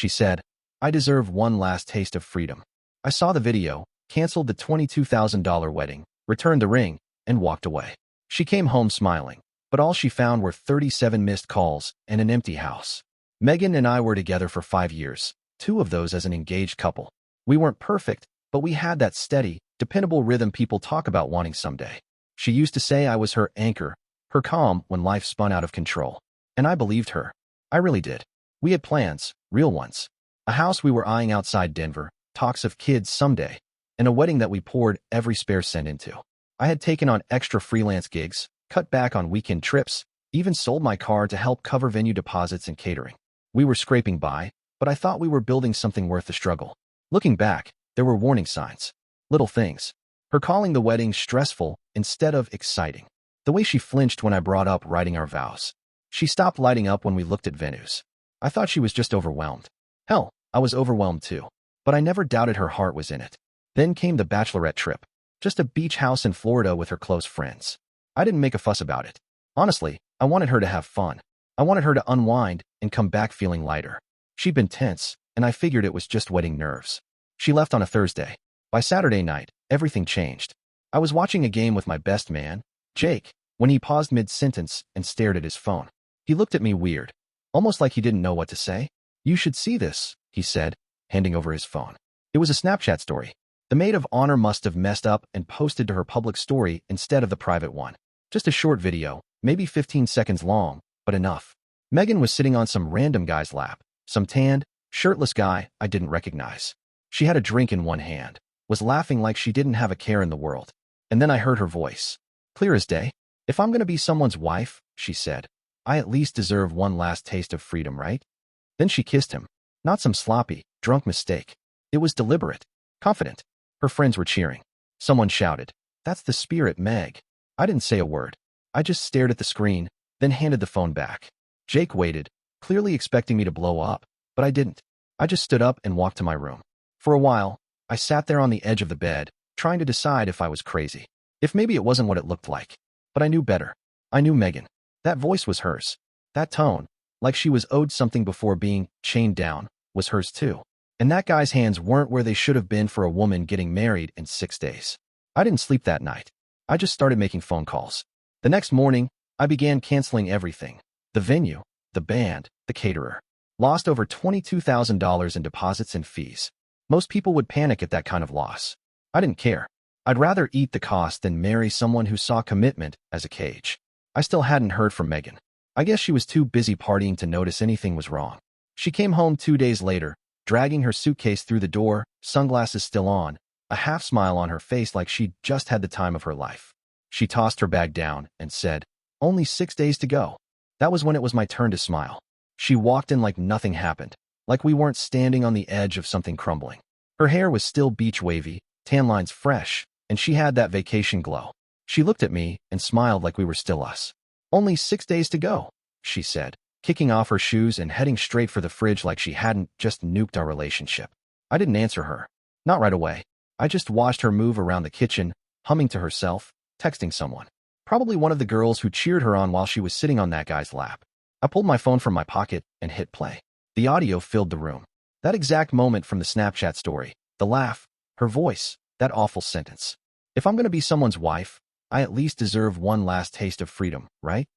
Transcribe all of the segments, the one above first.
she said. I deserve one last taste of freedom. I saw the video, canceled the $22,000 wedding, returned the ring, and walked away. She came home smiling, but all she found were 37 missed calls and an empty house. Megan and I were together for 5 years, 2 of those as an engaged couple. We weren't perfect, but we had that steady, dependable rhythm people talk about wanting someday. She used to say I was her anchor, her calm when life spun out of control. And I believed her. I really did. We had plans, real ones. A house we were eyeing outside Denver, talks of kids someday, and a wedding that we poured every spare cent into. I had taken on extra freelance gigs, cut back on weekend trips, even sold my car to help cover venue deposits and catering. We were scraping by, but I thought we were building something worth the struggle. Looking back, there were warning signs. Little things. Her calling the wedding stressful instead of exciting. The way she flinched when I brought up writing our vows. She stopped lighting up when we looked at venues. I thought she was just overwhelmed. Hell, I was overwhelmed too. But I never doubted her heart was in it. Then came the bachelorette trip. Just a beach house in Florida with her close friends. I didn't make a fuss about it. Honestly, I wanted her to have fun. I wanted her to unwind and come back feeling lighter. She'd been tense, and I figured it was just wedding nerves. She left on a Thursday. By Saturday night, everything changed. I was watching a game with my best man, Jake, when he paused mid-sentence and stared at his phone. He looked at me weird, almost like he didn't know what to say. You should see this, he said, handing over his phone. It was a Snapchat story. The maid of honor must have messed up and posted to her public story instead of the private one. Just a short video, maybe 15 seconds long, but enough. Megan was sitting on some random guy's lap, some tanned, shirtless guy I didn't recognize. She had a drink in one hand, was laughing like she didn't have a care in the world. And then I heard her voice. Clear as day. If I'm going to be someone's wife, she said, I at least deserve one last taste of freedom, right? Then she kissed him. Not some sloppy, drunk mistake. It was deliberate, confident. Her friends were cheering. Someone shouted, That's the spirit, Meg. I didn't say a word. I just stared at the screen, then handed the phone back. Jake waited, clearly expecting me to blow up, but I didn't. I just stood up and walked to my room. For a while, I sat there on the edge of the bed, trying to decide if I was crazy. If maybe it wasn't what it looked like. But I knew better. I knew Megan. That voice was hers. That tone, like she was owed something before being chained down, was hers too. And that guy's hands weren't where they should have been for a woman getting married in 6 days. I didn't sleep that night. I just started making phone calls. The next morning, I began canceling everything. The venue, the band, the caterer. Lost over $22,000 in deposits and fees. Most people would panic at that kind of loss. I didn't care. I'd rather eat the cost than marry someone who saw commitment as a cage. I still hadn't heard from Megan. I guess she was too busy partying to notice anything was wrong. She came home 2 days later, dragging her suitcase through the door, sunglasses still on, a half smile on her face like she'd just had the time of her life. She tossed her bag down and said, Only 6 days to go. That was when it was my turn to smile. She walked in like nothing happened, like we weren't standing on the edge of something crumbling. Her hair was still beach wavy, tan lines fresh, and she had that vacation glow. She looked at me and smiled like we were still us. Only 6 days to go, she said, kicking off her shoes and heading straight for the fridge like she hadn't just nuked our relationship. I didn't answer her. Not right away. I just watched her move around the kitchen, humming to herself, texting someone. Probably one of the girls who cheered her on while she was sitting on that guy's lap. I pulled my phone from my pocket and hit play. The audio filled the room. That exact moment from the Snapchat story, the laugh, her voice, that awful sentence. If I'm going to be someone's wife, I at least deserve one last taste of freedom, right?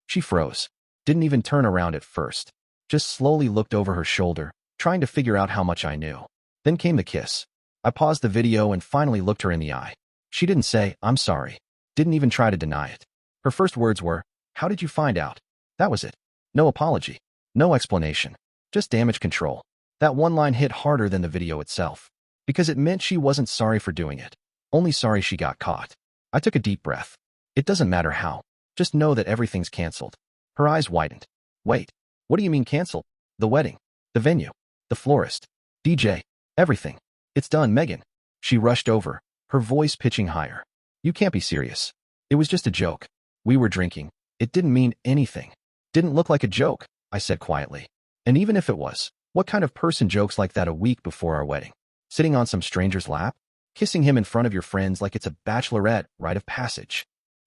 She froze. Didn't even turn around at first. Just slowly looked over her shoulder, trying to figure out how much I knew. Then came the kiss. I paused the video and finally looked her in the eye. She didn't say, I'm sorry. Didn't even try to deny it. Her first words were, How did you find out? That was it. No apology. No explanation. Just damage control. That one line hit harder than the video itself. Because it meant she wasn't sorry for doing it. Only sorry she got caught. I took a deep breath. It doesn't matter how. Just know that everything's canceled. Her eyes widened. Wait. What do you mean canceled? The wedding. The venue. The florist. DJ. Everything. It's done, Megan. She rushed over, her voice pitching higher. You can't be serious. It was just a joke. We were drinking. It didn't mean anything. Didn't look like a joke, I said quietly. And even if it was, what kind of person jokes like that a week before our wedding? Sitting on some stranger's lap? Kissing him in front of your friends like it's a bachelorette rite of passage.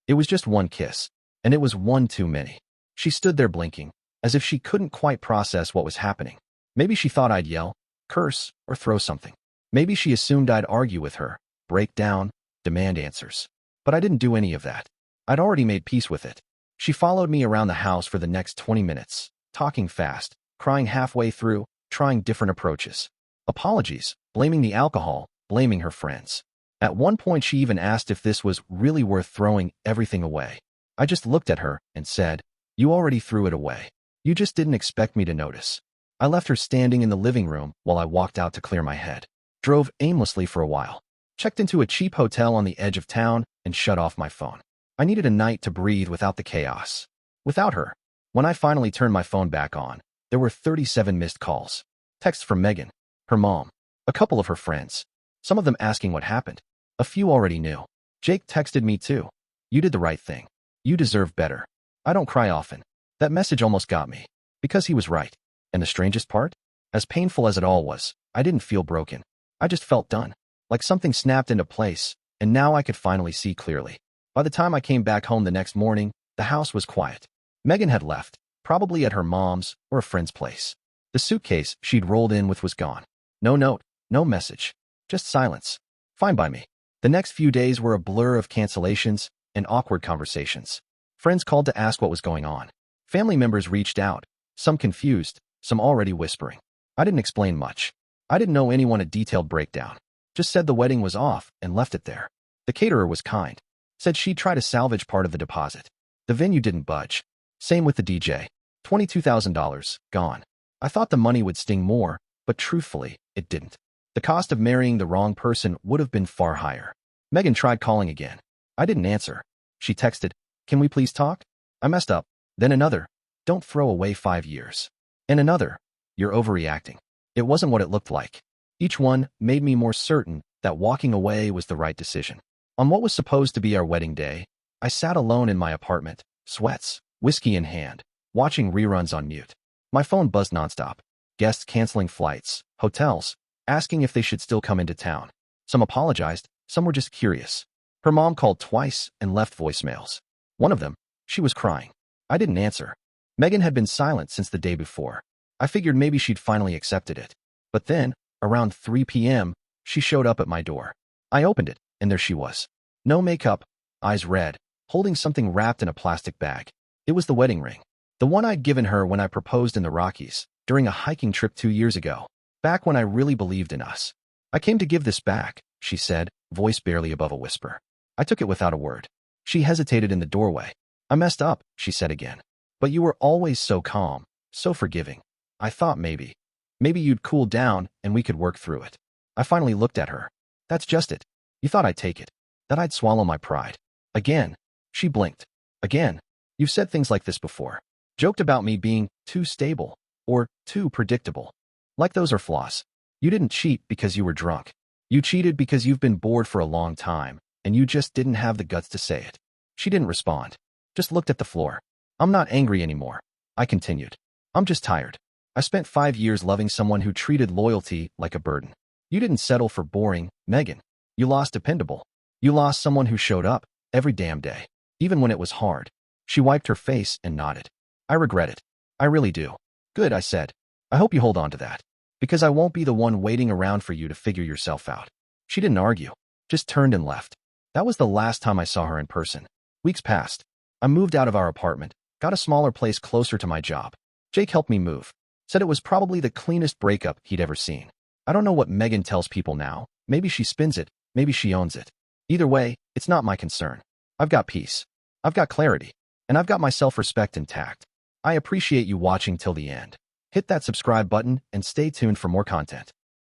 It was just one kiss, and it was one too many. She stood there blinking, as if she couldn't quite process what was happening. Maybe she thought I'd yell, curse, or throw something. Maybe she assumed I'd argue with her, break down, demand answers. But I didn't do any of that. I'd already made peace with it. She followed me around the house for the next 20 minutes, talking fast, crying halfway through, trying different approaches. Apologies, blaming the alcohol, blaming her friends. At one point she even asked if this was really worth throwing everything away. I just looked at her and said, "You already threw it away. You just didn't expect me to notice." I left her standing in the living room while I walked out to clear my head. Drove aimlessly for a while. Checked into a cheap hotel on the edge of town and shut off my phone. I needed a night to breathe without the chaos. Without her. When I finally turned my phone back on, there were 37 missed calls. Texts from Megan, her mom, a couple of her friends. Some of them asking what happened. A few already knew. Jake texted me too. "You did the right thing. You deserve better. I don't cry often." That message almost got me. Because he was right. And the strangest part? As painful as it all was, I didn't feel broken. I just felt done. Like something snapped into place, and now I could finally see clearly. By the time I came back home the next morning, the house was quiet. Megan had left, probably at her mom's or a friend's place. The suitcase she'd rolled in with was gone. No note, no message, just silence. Fine by me. The next few days were a blur of cancellations and awkward conversations. Friends called to ask what was going on. Family members reached out, some confused, some already whispering. I didn't explain much. I didn't know anyone a detailed breakdown. Just said the wedding was off and left it there. The caterer was kind. Said she'd try to salvage part of the deposit. The venue didn't budge. Same with the DJ. $22,000, gone. I thought the money would sting more, but truthfully, it didn't. The cost of marrying the wrong person would have been far higher. Megan tried calling again. I didn't answer. She texted, "Can we please talk?" I messed up. Then another, "Don't throw away 5 years." And another, "You're overreacting." It wasn't what it looked like. Each one made me more certain that walking away was the right decision. On what was supposed to be our wedding day, I sat alone in my apartment, sweats, whiskey in hand, watching reruns on mute. My phone buzzed nonstop. Guests canceling flights, hotels, asking if they should still come into town. Some apologized, some were just curious. Her mom called twice and left voicemails. One of them, she was crying. I didn't answer. Megan had been silent since the day before. I figured maybe she'd finally accepted it. But then, around 3 p.m., she showed up at my door. I opened it, and there she was. No makeup, eyes red, holding something wrapped in a plastic bag. It was the wedding ring. The one I'd given her when I proposed in the Rockies, during a hiking trip 2 years ago, back when I really believed in us. "I came to give this back," she said, voice barely above a whisper. I took it without a word. She hesitated in the doorway. "I messed up," she said again. "But you were always so calm, so forgiving. I thought maybe you'd cool down and we could work through it." I finally looked at her. "That's just it. You thought I'd take it, that I'd swallow my pride." Again. She blinked. "Again. You've said things like this before. Joked about me being too stable or too predictable. Like those are flaws. You didn't cheat because you were drunk. You cheated because you've been bored for a long time, and you just didn't have the guts to say it." She didn't respond. Just looked at the floor. "I'm not angry anymore," I continued. "I'm just tired. I spent 5 years loving someone who treated loyalty like a burden. You didn't settle for boring, Megan. You lost dependable. You lost someone who showed up every damn day, even when it was hard." She wiped her face and nodded. "I regret it. I really do." "Good," I said. "I hope you hold on to that. Because I won't be the one waiting around for you to figure yourself out." She didn't argue, just turned and left. That was the last time I saw her in person. Weeks passed. I moved out of our apartment, got a smaller place closer to my job. Jake helped me move. Said it was probably the cleanest breakup he'd ever seen. I don't know what Megan tells people now. Maybe she spins it, maybe she owns it. Either way, it's not my concern. I've got peace. I've got clarity. And I've got my self-respect intact. I appreciate you watching till the end. Hit that subscribe button and stay tuned for more content.